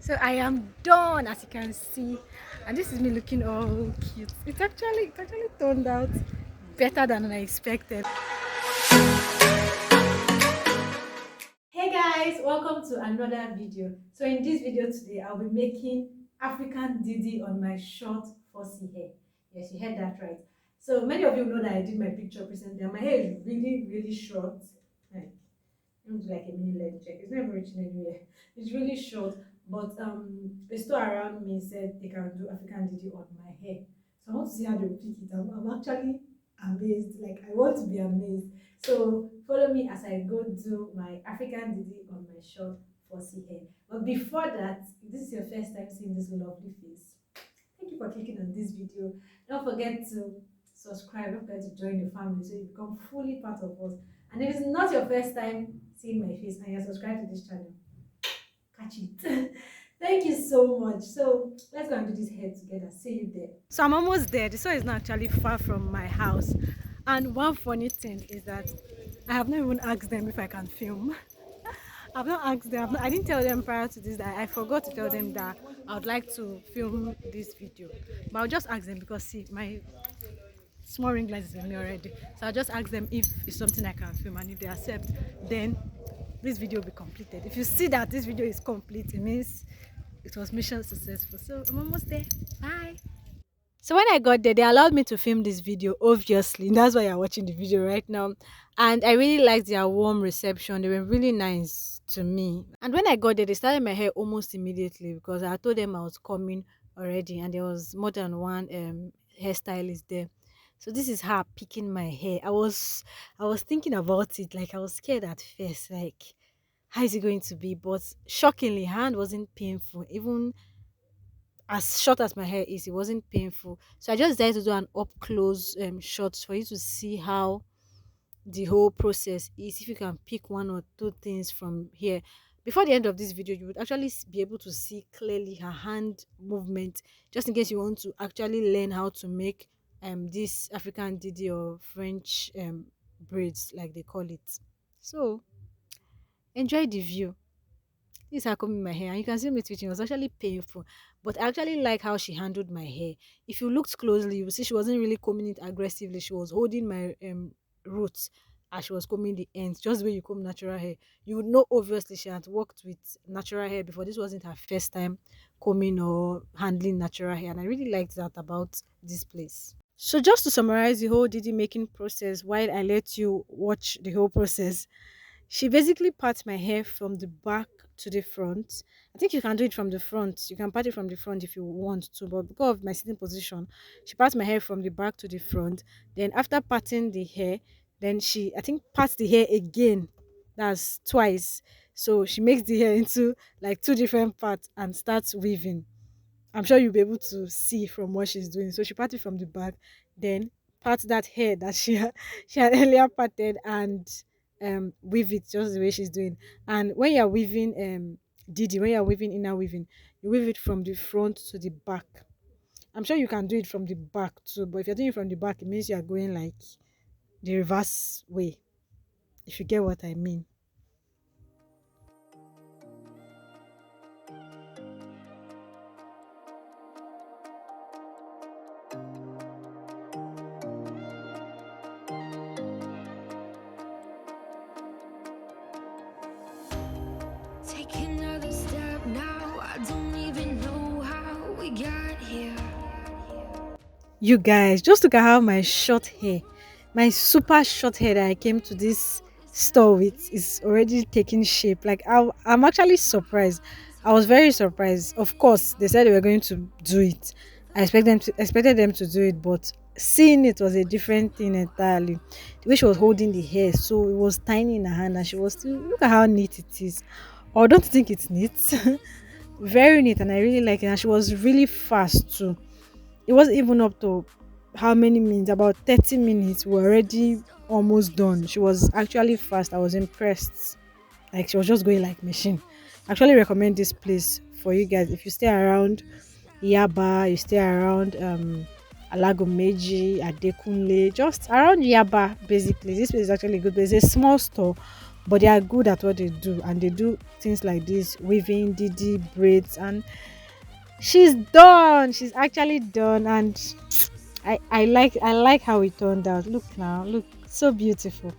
So I am done, as you can see, and this is me looking all cute. It actually turned out better than I expected. Hey guys, welcome to another video. So in this video today, I'll be making African Didi on my short fussy hair. Yes, you heard that right. So many of you know that I did my picture recently, and my hair is really short. Like, let me do like a mini leg check. It's not even reaching anywhere. It's really short, but a store around me said they can do African Didi on my hair. So I want to see how they will pick it. I'm actually amazed. Like, I want to be amazed. So follow me as I go do my African Didi on my short fussy hair. But before that, if this is your first time seeing this lovely face, thank you for clicking on this video. Don't forget to subscribe. Don't forget to join the family so you become fully part of us. And if it's not your first time seeing my face and you're subscribed to this channel, catch it. Thank you so much. So let's go and do this hair together. See you there. So I'm almost there. The store is not actually far from my house. And one funny thing is that I have not even asked them if I can film. I've not asked them. I didn't tell them prior to this that I forgot to tell them that I would like to film this video. But I'll just ask them because see, my small ring light is with me already. So I'll just ask them if it's something I can film, and if they accept, then this video will be completed. If you see that this video is complete, it means it was mission successful. So I'm almost there. Bye. So when I got there, they allowed me to film this video, obviously. That's why you're watching the video right now. And I really liked their warm reception. They were really nice to me. And when I got there, they started my hair almost immediately because I told them I was coming already, and there was more than one hairstylist there. So this is her picking my hair. I was thinking about it, like I was scared at first, like how is it going to be? But shockingly, her hand wasn't painful. Even as short as my hair is, it wasn't painful. So I just decided to do an up close shot for you to see how the whole process is. If you can pick one or two things from here before the end of this video, you would actually be able to see clearly her hand movement, just in case you want to actually learn how to make this African Didi or French braids, like they call it. So enjoy the view. This is her combing my hair, and you can see me twitching. It was actually painful, but I actually like how she handled my hair. If you looked closely, you will see she wasn't really combing it aggressively. She was holding my roots as she was combing the ends, just the way you comb natural hair. You would know obviously she had worked with natural hair before. This wasn't her first time combing or handling natural hair, and I really liked that about this place. So just to summarize the whole Didi making process, while I let you watch the whole process, she basically parts my hair from the back to the front. I think you can do it from the front. You can part it from the front if you want to, but because of my sitting position, she parts my hair from the back to the front. Then after parting the hair, then she, I think, parts the hair again. That's twice. So she makes the hair into like two different parts and starts weaving. I'm sure you'll be able to see from what she's doing. So she parted from the back, then part that hair that she had earlier parted, and weave it just the way she's doing. And when you're weaving Didi, when you're weaving inner weaving, you weave it from the front to the back. I'm sure you can do it from the back too, but if you're doing it from the back, it means you're going like the reverse way, if you get what I mean. Take another step now. I don't even know how we got here. You guys, just look at how my short hair, my super short hair that I came to this store with, is already taking shape. Like I'm actually surprised. I was very surprised. Of course, they said they were going to do it. I expected them to do it, but seeing it was a different thing entirely. The way she was holding the hair, so it was tiny in her hand, and she was still, look at how neat it is. Or don't you think it's neat? Very neat, and I really like it. And she was really fast too. It wasn't even up to how many minutes, about 30 minutes. We're already almost done. She was actually fast. I was impressed. Like, she was just going like machine. I actually recommend this place for you guys if you stay around Yaba, you stay around Alagomeji, Adekunle, just around Yaba. Basically, this place is actually a good place. It's a small store, but they are good at what they do, and they do things like this: weaving, didi, braids, and she's done. She's actually done, and I like how it turned out. Look now, look, so beautiful.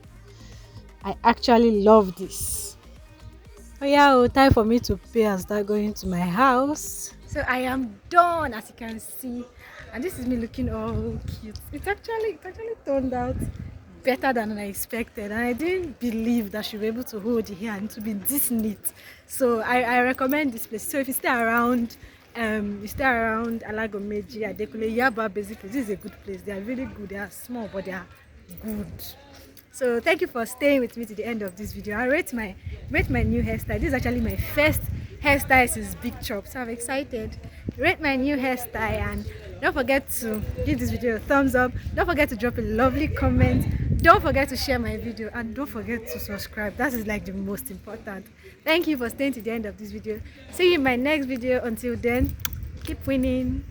I actually love this. Oh yeah, oh, time for me to pay and start going to my house. So I am done, as you can see, and this is me looking all cute. It actually turned out better than I expected, and I didn't believe that she'll be able to hold the hair and to be this neat. So I recommend this place. So if you stay around Alagomeji, Adekule, Yaba, basically this is a good place. They are really good. They are small, but they are good. So thank you for staying with me to the end of this video. I rate my new hairstyle. This is actually my first hairstyle since Big Chop, so I'm excited. Rate my new hairstyle, and don't forget to give this video a thumbs up. Don't forget to drop a lovely comment. Don't forget to share my video, and don't forget to subscribe. That is like the most important. Thank you for staying to the end of this video. See you in my next video. Until then, keep winning.